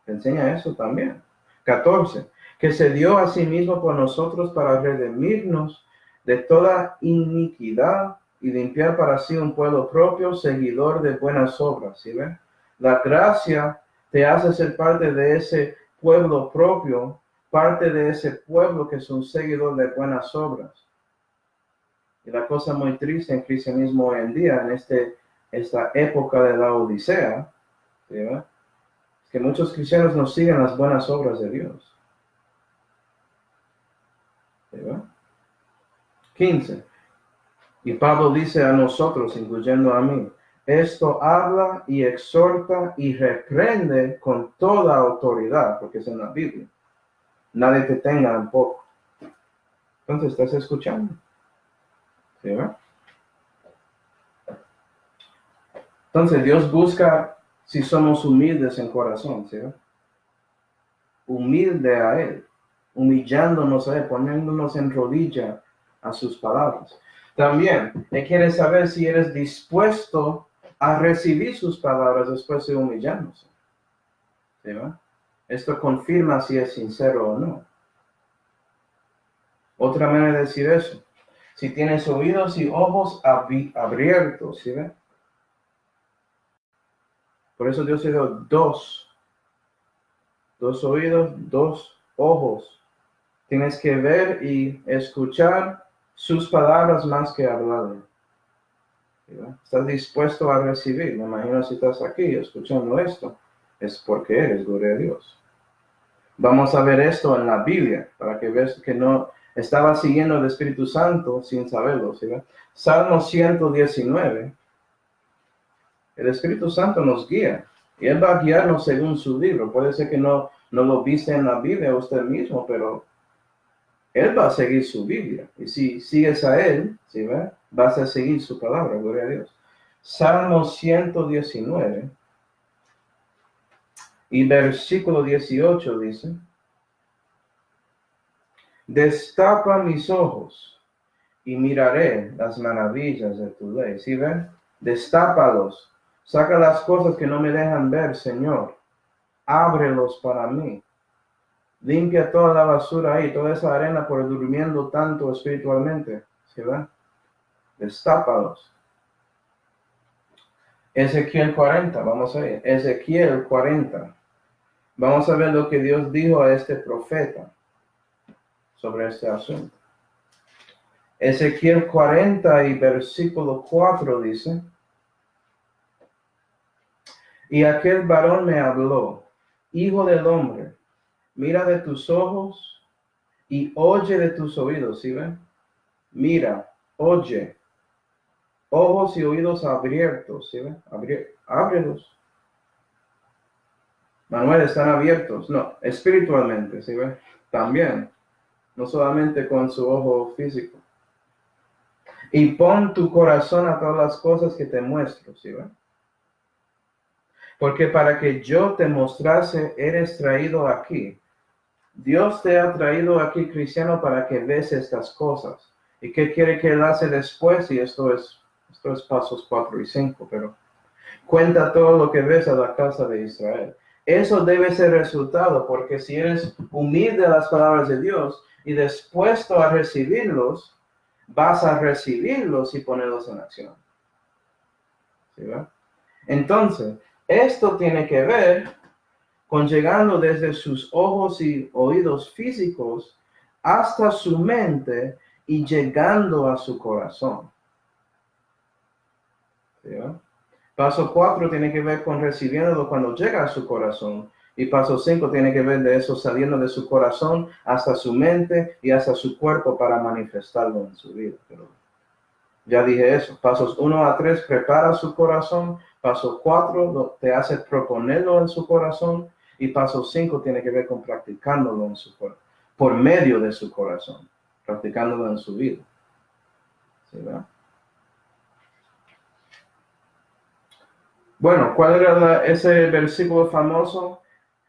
Te enseña eso también. 14. Que se dio a sí mismo por nosotros para redimirnos de toda iniquidad y limpiar para sí un pueblo propio, seguidor de buenas obras. ¿Sí ven? La gracia te hace ser parte de ese pueblo propio, parte de ese pueblo que es un seguidor de buenas obras. Y la cosa muy triste en cristianismo hoy en día, en esta época de la Odisea, ¿sí ven? Es que muchos cristianos no siguen las buenas obras de Dios. ¿Sí ven? 15. Y Pablo dice a nosotros, incluyendo a mí, esto habla y exhorta y reprende con toda autoridad, porque es en la Biblia. Nadie te tenga en poco. Entonces, ¿estás escuchando? ¿Sí, verdad? Entonces, Dios busca si somos humildes en corazón, ¿sí? Humilde a Él, humillándonos a Él, poniéndonos en rodilla a sus palabras. También, Él quiere saber si eres dispuesto a recibir sus palabras después de humillándose. ¿Sí, verdad? Esto confirma si es sincero o no. Otra manera de decir eso, si tienes oídos y ojos abiertos, ¿sí ven? Por eso Dios dio dos oídos, dos ojos. Tienes que ver y escuchar sus palabras más que hablarle. ¿Sí ven? Estás dispuesto a recibir. Me imagino si estás aquí escuchando esto, es porque eres, gloria a Dios. Vamos a ver esto en la Biblia, para que veas que no estaba siguiendo el Espíritu Santo sin saberlo. ¿Sí? Salmo 119. El Espíritu Santo nos guía. Y Él va a guiarnos según su libro. Puede ser que no lo viste en la Biblia usted mismo, pero Él va a seguir su Biblia. Y si sigues a Él, ¿sí? Vas a seguir su palabra, gloria a Dios. Salmo 119. Y versículo 18 dice, destapa mis ojos y miraré las maravillas de tu ley. ¿Sí ven? Destápalos. Saca las cosas que no me dejan ver, Señor. Ábrelos para mí. Limpia toda la basura ahí, toda esa arena por durmiendo tanto espiritualmente. ¿Sí ven? Destápalos. Ezequiel 40, vamos a ver. Ezequiel 40. Vamos a ver lo que Dios dijo a este profeta sobre este asunto. Ezequiel 40 y versículo 4 dice, y aquel varón me habló, hijo del hombre, mira de tus ojos y oye de tus oídos, ¿sí ven? Mira, oye, ojos y oídos abiertos, ¿sí ven? Ábrelos. Manuel, están abiertos, no, espiritualmente, ¿sí ven? También, no solamente con su ojo físico. Y pon tu corazón a todas las cosas que te muestro, ¿sí ven? Porque para que yo te mostrase, eres traído aquí. Dios te ha traído aquí, cristiano, para que veas estas cosas. ¿Y qué quiere que Él hace después? Y esto es pasos 4 y 5, pero cuenta todo lo que ves a la casa de Israel. Eso debe ser resultado, porque si eres humilde a las palabras de Dios y dispuesto a recibirlos, vas a recibirlos y ponerlos en acción. ¿Sí, va? Entonces, esto tiene que ver con llegando desde sus ojos y oídos físicos hasta su mente y llegando a su corazón. ¿Sí? Paso 4 tiene que ver con recibiéndolo cuando llega a su corazón. Y paso 5 tiene que ver de eso saliendo de su corazón hasta su mente y hasta su cuerpo para manifestarlo en su vida. Pero ya dije eso. Pasos 1 a 3 prepara su corazón. Paso 4 te hace proponerlo en su corazón. Y paso 5 tiene que ver con practicándolo en su cuerpo, por medio de su corazón, practicándolo en su vida. ¿Sí, verdad? Bueno, ¿cuál era ese versículo famoso?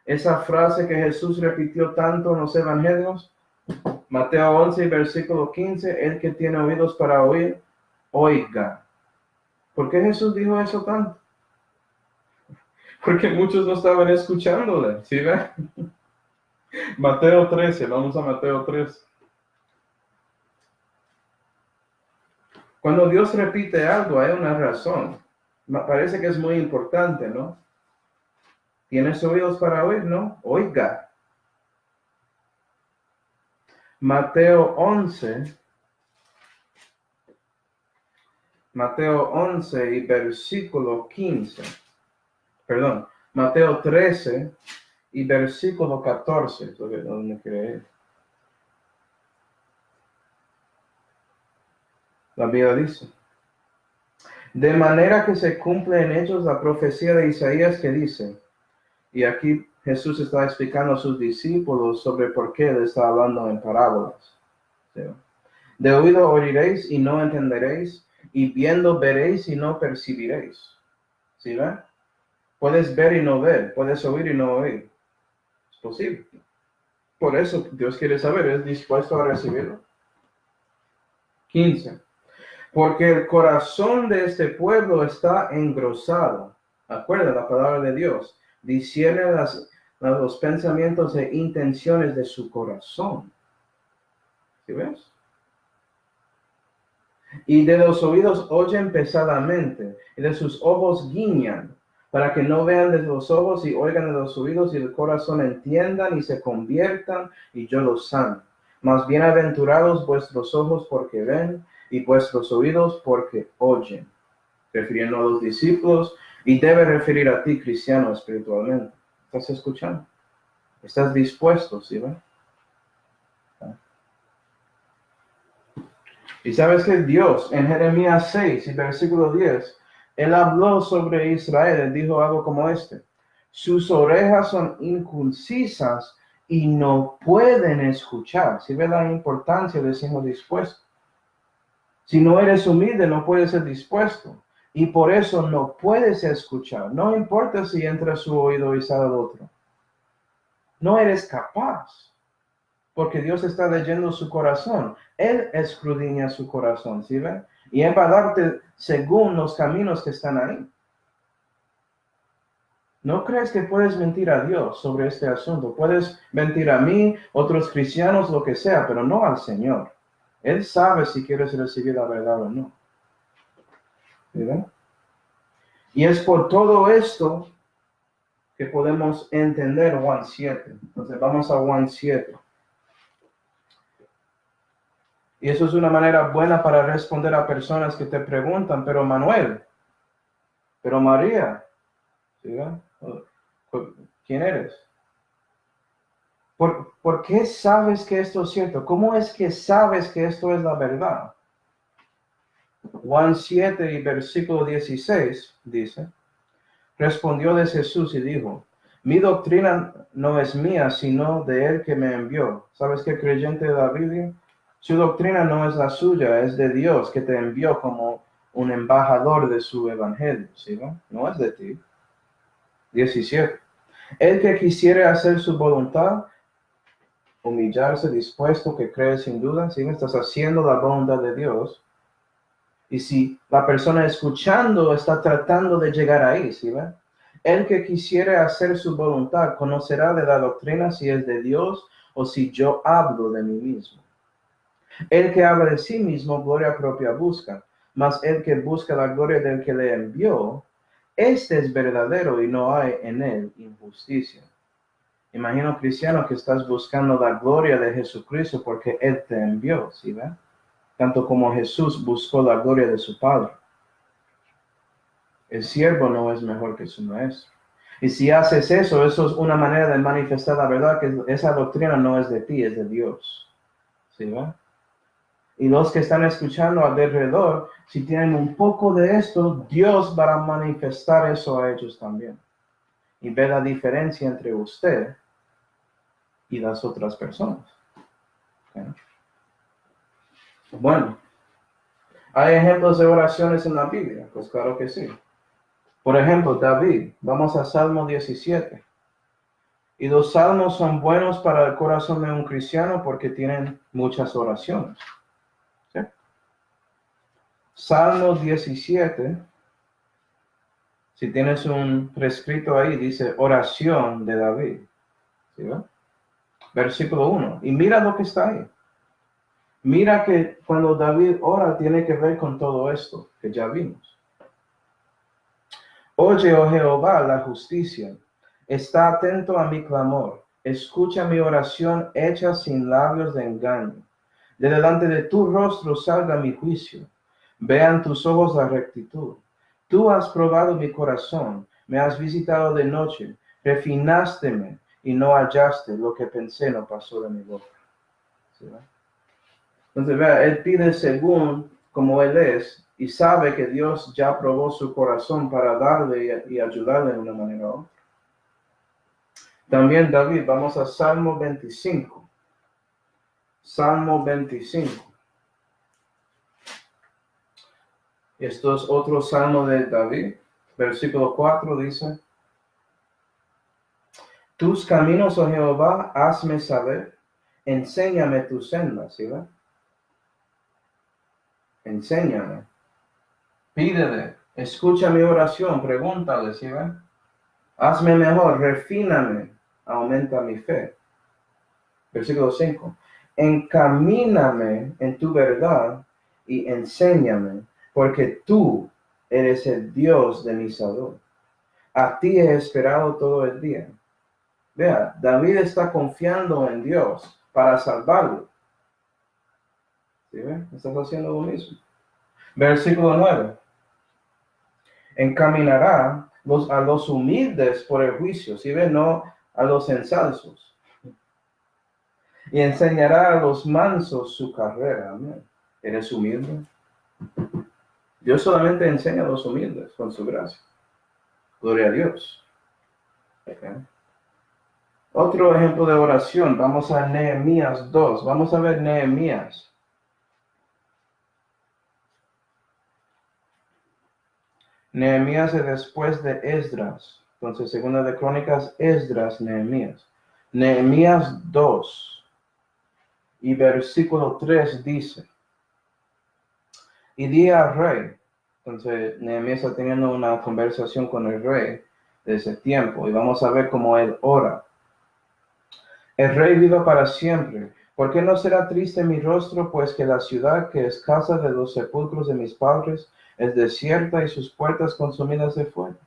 Esa frase que Jesús repitió tanto en los evangelios. Mateo 11, versículo 15, el que tiene oídos para oír, oiga. ¿Por qué Jesús dijo eso tanto? Porque muchos no estaban escuchándole, ¿sí ven? Mateo 13, vamos a Mateo 13. Cuando Dios repite algo, hay una razón. Parece que es muy importante, ¿no? ¿Tienes oídos para oír? ¿No? Oiga. Mateo 11 y versículo 15. Perdón, Mateo 13 y versículo 14. ¿Dónde quiere ir? La Biblia dice: de manera que se cumple en ellos la profecía de Isaías que dice, y aquí Jesús está explicando a sus discípulos sobre por qué él está hablando en parábolas. ¿Sí? De oído oiréis y no entenderéis, y viendo veréis y no percibiréis. ¿Sí ven? Puedes ver y no ver, puedes oír y no oír. Es posible. Por eso Dios quiere saber, ¿es dispuesto a recibirlo? 15. Porque el corazón de este pueblo está engrosado. Acuerda la palabra de Dios. Discierne los pensamientos e intenciones de su corazón. ¿Sí ves? Y de los oídos oyen pesadamente, y de sus ojos guiñan, para que no vean de los ojos y oigan de los oídos y del corazón entiendan y se conviertan, y yo los sane. Mas bienaventurados vuestros ojos porque ven, y vuestros oídos porque oyen. Refiriendo a los discípulos, y debe referir a ti, cristiano, espiritualmente. ¿Estás escuchando? ¿Estás dispuesto, sí, ven? Y sabes que Dios, en Jeremías 6 y versículo 10, él habló sobre Israel, él dijo algo como este: sus orejas son inconcisas y no pueden escuchar. ¿Sí ve la importancia de ser dispuesto? Si no eres humilde, no puedes ser dispuesto. Y por eso no puedes escuchar. No importa si entra su oído y sale el otro. No eres capaz. Porque Dios está leyendo su corazón. Él escudriña su corazón, ¿sí ven? Y Él va a darte según los caminos que están ahí. No crees que puedes mentir a Dios sobre este asunto. Puedes mentir a mí, otros cristianos, lo que sea, pero no al Señor. Él sabe si quieres recibir la verdad o no. ¿Sí ven? Y es por todo esto que podemos entender Juan 7. Entonces vamos a Juan 7. Y eso es una manera buena para responder a personas que te preguntan, pero Manuel, pero María, ¿sí? ¿Quién eres? ¿Por qué sabes que esto es cierto? ¿Cómo es que sabes que esto es la verdad? Juan 7 y versículo 16 dice: respondió de Jesús y dijo, mi doctrina no es mía, sino de él que me envió. ¿Sabes qué, creyente de la Biblia? Su doctrina no es la suya, es de Dios que te envió como un embajador de su evangelio, ¿sí? No es de ti. 17. El que quisiere hacer su voluntad, humillarse, dispuesto, que cree sin duda, ¿sí? Estás haciendo la voluntad de Dios. Y si la persona escuchando está tratando de llegar ahí, ¿sí? El que quisiere hacer su voluntad conocerá de la doctrina si es de Dios o si yo hablo de mí mismo. El que habla de sí mismo, gloria propia busca, mas el que busca la gloria del que le envió, este es verdadero y no hay en él injusticia. Imagino, cristiano, que estás buscando la gloria de Jesucristo porque Él te envió, ¿sí ven? Tanto como Jesús buscó la gloria de su Padre. El siervo no es mejor que su maestro. Y si haces eso, eso es una manera de manifestar la verdad, que esa doctrina no es de ti, es de Dios. ¿Sí ven? Y los que están escuchando alrededor, si tienen un poco de esto, Dios va a manifestar eso a ellos también. Y ve la diferencia entre usted y las otras personas. ¿Okay? Bueno, ¿hay ejemplos de oraciones en la Biblia? Pues claro que sí. Por ejemplo, David, vamos a Salmo 17. Y los salmos son buenos para el corazón de un cristiano porque tienen muchas oraciones. ¿Sí? Salmo 17 Si tienes un prescrito ahí, dice oración de David. ¿Sí ve? Versículo 1. Y mira lo que está ahí. Mira que cuando David ora tiene que ver con todo esto que ya vimos. Oye, oh Jehová, la justicia. Está atento a mi clamor. Escucha mi oración hecha sin labios de engaño. De delante de tu rostro salga mi juicio. Vean tus ojos la rectitud. Tú has probado mi corazón. Me has visitado de noche. Refinásteme y no hallaste lo que pensé no pasó de mi boca. ¿Sí? Entonces, vea, él pide según como él es y sabe que Dios ya probó su corazón para darle y ayudarle de una manera u otra. También David, vamos a Salmo 25. Salmo 25. Esto es otro salmo de David. Versículo 4 dice: Tus caminos, oh Jehová, hazme saber. Enséñame tus sendas, ¿sí va? Enséñame. Pídele. Escucha mi oración. Pregúntale, ¿sí va? Hazme mejor. Refíname. Aumenta mi fe. Versículo 5. Encamíname en tu verdad y enséñame, porque tú eres el Dios de mi salud. A ti he esperado todo el día. Vea, David está confiando en Dios para salvarlo. ¿Sí ve? Estás haciendo lo mismo. Versículo 9. Encaminará a los humildes por el juicio. ¿Sí ve? No a los ensalzos. Y enseñará a los mansos su carrera. Amén. ¿Eres humilde? Dios solamente enseña a los humildes con su gracia. Gloria a Dios. Okay. Otro ejemplo de oración. Vamos a Nehemías 2. Vamos a ver Nehemías. Nehemías es después de Esdras. Entonces, segunda de Crónicas, Esdras, Nehemías. Nehemías 2. Y versículo 3 dice: Y di al rey. Entonces, Nehemías está teniendo una conversación con el rey de ese tiempo. Y vamos a ver cómo él ora. El rey viva para siempre. ¿Por qué no será triste mi rostro? Pues que la ciudad que es casa de los sepulcros de mis padres es desierta y sus puertas consumidas de fuego.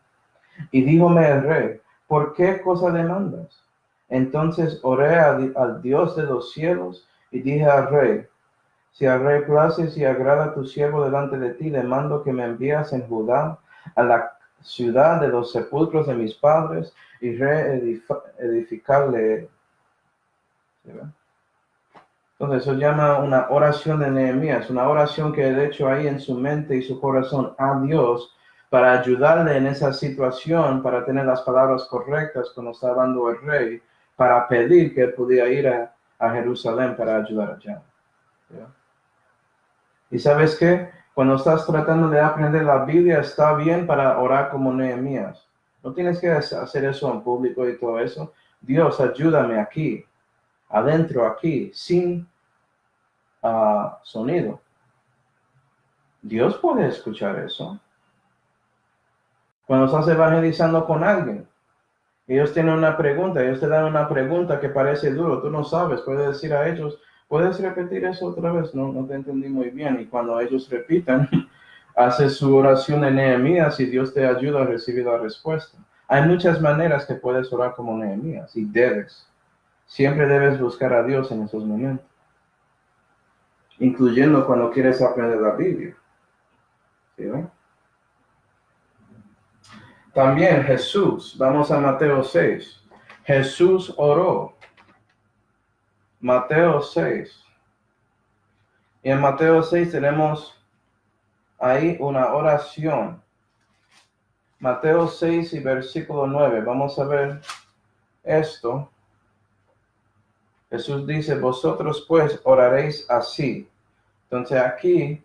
Y díjome el rey: ¿por qué cosa demandas? Entonces oré al Dios de los cielos y dije al rey: si al rey place y agrada a tu siervo delante de ti, le mando que me envías en Judá a la ciudad de los sepulcros de mis padres y reedificarle. Entonces eso llama una oración de Nehemías, una oración que él hecho ahí en su mente y su corazón a Dios para ayudarle en esa situación, para tener las palabras correctas cuando está hablando el rey, para pedir que él pudiera ir a Jerusalén para ayudar allá. ¿Ya? Y ¿sabes qué? Cuando estás tratando de aprender la Biblia, está bien para orar como Nehemías. No tienes que hacer eso en público y todo eso. Dios, ayúdame aquí, adentro aquí, sin sonido. Dios puede escuchar eso. Cuando estás evangelizando con alguien, ellos tienen una pregunta, ellos te dan una pregunta que parece duro, tú no sabes, puedes decir a ellos: ¿puedes repetir eso otra vez? No te entendí muy bien. Y cuando ellos repitan, haces su oración de Nehemías y Dios te ayuda a recibir la respuesta. Hay muchas maneras que puedes orar como Nehemías y debes. Siempre debes buscar a Dios en esos momentos, incluyendo cuando quieres aprender la Biblia. ¿Sí, no? También Jesús, vamos a Mateo 6. Jesús oró. Mateo 6. Y en Mateo 6 tenemos ahí una oración. Mateo 6 y versículo 9. Vamos a ver esto. Jesús dice: vosotros pues oraréis así. Entonces aquí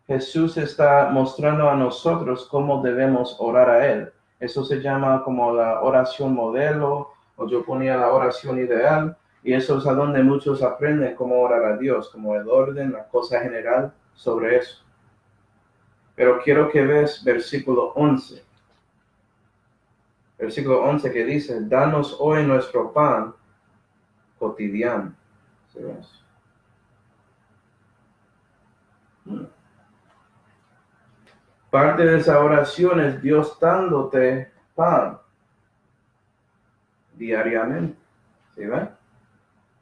Jesús está mostrando a nosotros cómo debemos orar a Él. Eso se llama como la oración modelo, o yo ponía la oración ideal, y eso es a donde muchos aprenden cómo orar a Dios, como el orden, la cosa general sobre eso. Pero quiero que veas versículo 11. Versículo 11 que dice, danos hoy nuestro pan cotidiano. ¿Sí ves? Parte de esa oración es Dios dándote pan diariamente. ¿Sí ves?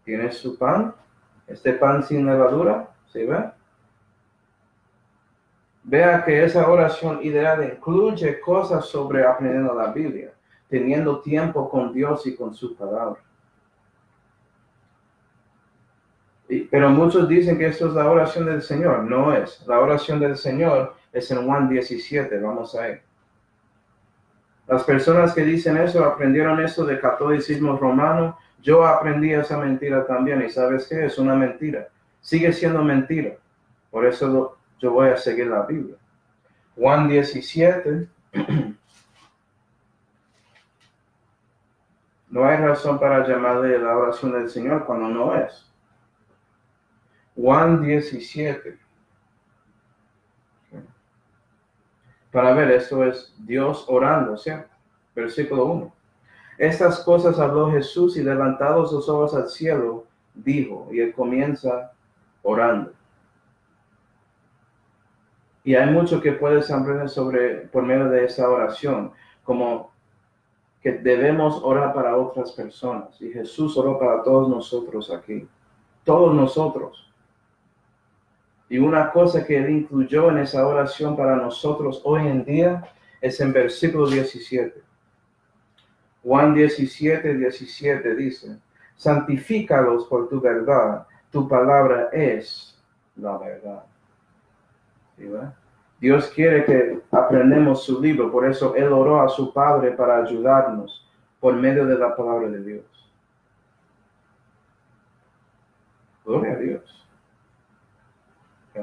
Tienes su pan, este pan sin levadura. ¿Sí ves? Vea que esa oración ideal incluye cosas sobre aprendiendo la Biblia, teniendo tiempo con Dios y con su palabra. Pero muchos dicen que esto es la oración del Señor. No es. La oración del Señor es en Juan 17. Vamos a ir. Las personas que dicen eso aprendieron eso del catolicismo romano. Yo aprendí esa mentira también. ¿Y sabes qué? Es una mentira. Sigue siendo mentira. Por eso yo voy a seguir la Biblia. Juan 17. No hay razón para llamarle la oración del Señor cuando no es. Juan 17. Para ver, esto es Dios orando, ¿cierto? Versículo 1. Estas cosas habló Jesús y levantados los ojos al cielo, dijo, y él comienza orando. Y hay mucho que puedes aprender por medio de esa oración, como que debemos orar para otras personas. Y Jesús oró para todos nosotros aquí. Todos nosotros. Y una cosa que él incluyó en esa oración para nosotros hoy en día es en versículo 17. Juan 17, 17 dice, santifícalos por tu verdad, tu palabra es la verdad. ¿Sí, verdad? Dios quiere que aprendamos su libro, por eso él oró a su Padre para ayudarnos por medio de la palabra de Dios. Gloria a Dios. ¿Sí?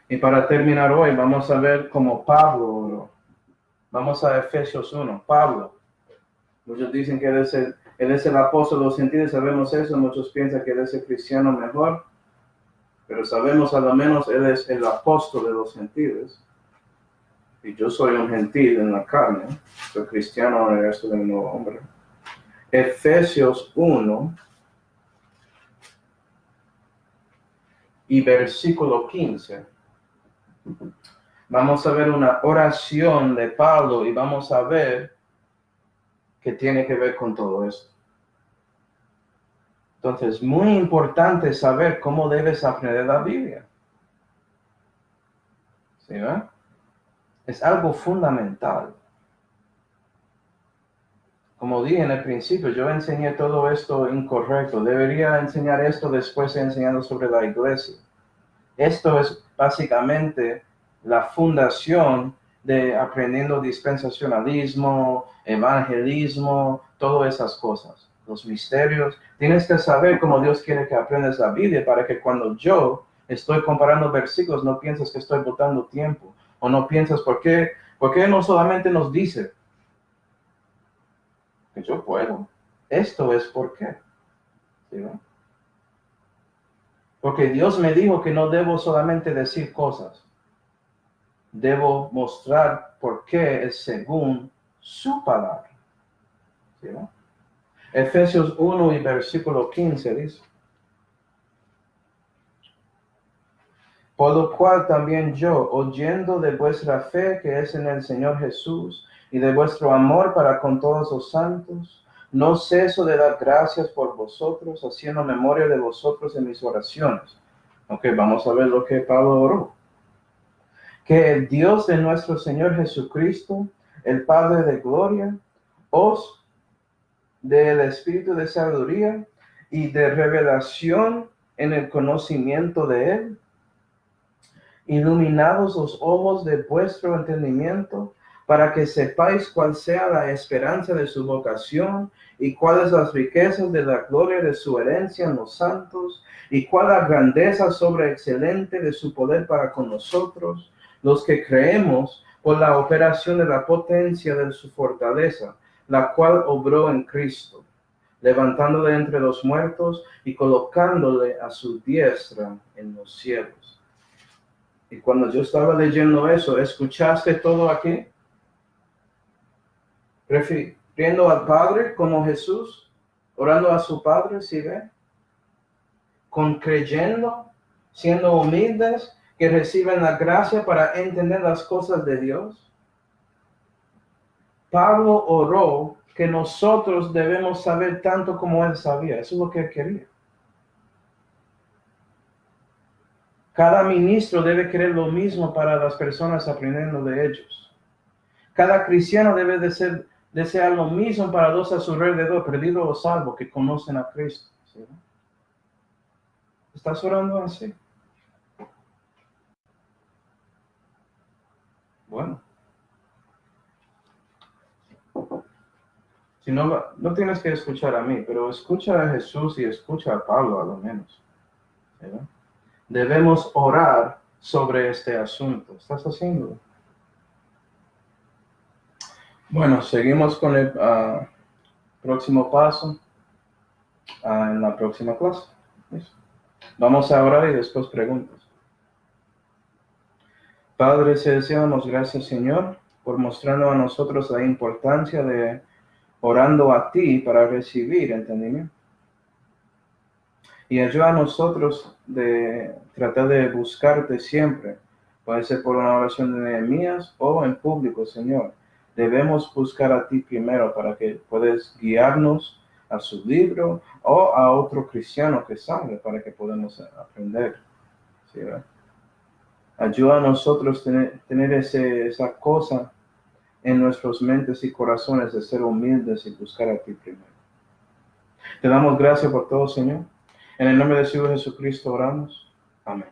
Y para terminar hoy, vamos a ver cómo Pablo oró. Vamos a Efesios 1. Pablo. Muchos dicen que él es el apóstol de los gentiles, sabemos eso. Muchos piensan que él es el cristiano mejor. Pero sabemos a lo menos él es el apóstol de los gentiles. Y yo soy un gentil en la carne. Soy cristiano en el resto de mi nuevo hombre. Efesios 1 y versículo 15. Vamos a ver una oración de Pablo y vamos a ver qué tiene que ver con todo esto. Entonces, muy importante saber cómo debes aprender la Biblia. ¿Sí, verdad? Es algo fundamental. Como dije en el principio, yo enseñé todo esto incorrecto. Debería enseñar esto después de enseñando sobre la iglesia. Esto es básicamente la fundación de aprendiendo dispensacionalismo, evangelismo, todas esas cosas. Los misterios. Tienes que saber cómo Dios quiere que aprendas la Biblia para que cuando yo estoy comparando versículos no pienses que estoy botando tiempo. O no piensas, ¿por qué no solamente nos dice que yo puedo? Esto es por qué. ¿Sí, no? Porque Dios me dijo que no debo solamente decir cosas. Debo mostrar por qué es según su palabra. ¿Sí, no? Efesios 1 y versículo 15 dice. Por lo cual también yo, oyendo de vuestra fe que es en el Señor Jesús y de vuestro amor para con todos los santos, no ceso de dar gracias por vosotros, haciendo memoria de vosotros en mis oraciones. Ok, vamos a ver lo que Pablo oró. Que el Dios de nuestro Señor Jesucristo, el Padre de gloria, os dé el espíritu de sabiduría y de revelación en el conocimiento de Él, iluminados los ojos de vuestro entendimiento, para que sepáis cuál sea la esperanza de su vocación, y cuáles las riquezas de la gloria de su herencia en los santos, y cuál la grandeza sobreexcelente de su poder para con nosotros, los que creemos, por la operación de la potencia de su fortaleza, la cual obró en Cristo, levantándole entre los muertos y colocándole a su diestra en los cielos. Y cuando yo estaba leyendo eso, ¿escuchaste todo aquí? refiriendo al Padre como Jesús, orando a su Padre, ¿sí ve? Con creyendo, siendo humildes, que reciben la gracia para entender las cosas de Dios. Pablo oró que nosotros debemos saber tanto como él sabía. Eso es lo que él quería. Cada ministro debe querer lo mismo para las personas aprendiendo de ellos. Cada cristiano debe desear lo mismo para los a su alrededor, perdidos o salvos, que conocen a Cristo. ¿Sí? ¿Estás orando así? Bueno. Si no, no tienes que escuchar a mí, pero escucha a Jesús y escucha a Pablo a lo menos. ¿Sí? Debemos orar sobre este asunto. ¿Estás haciéndolo? Bueno, seguimos con el próximo paso en la próxima clase. ¿Listo? Vamos a orar y después preguntas. Padre Celestial, damos gracias, Señor, por mostrarnos a nosotros la importancia de orando a ti para recibir entendimiento. Y ayuda a nosotros de tratar de buscarte siempre. Puede ser por una oración de Nehemías o en público, Señor. Debemos buscar a ti primero para que puedas guiarnos a su libro o a otro cristiano que sabe para que podamos aprender. ¿Sí, verdad? Ayuda a nosotros tener esa cosa en nuestras mentes y corazones de ser humildes y buscar a ti primero. Te damos gracias por todo, Señor. En el nombre de Jesucristo oramos. Amén.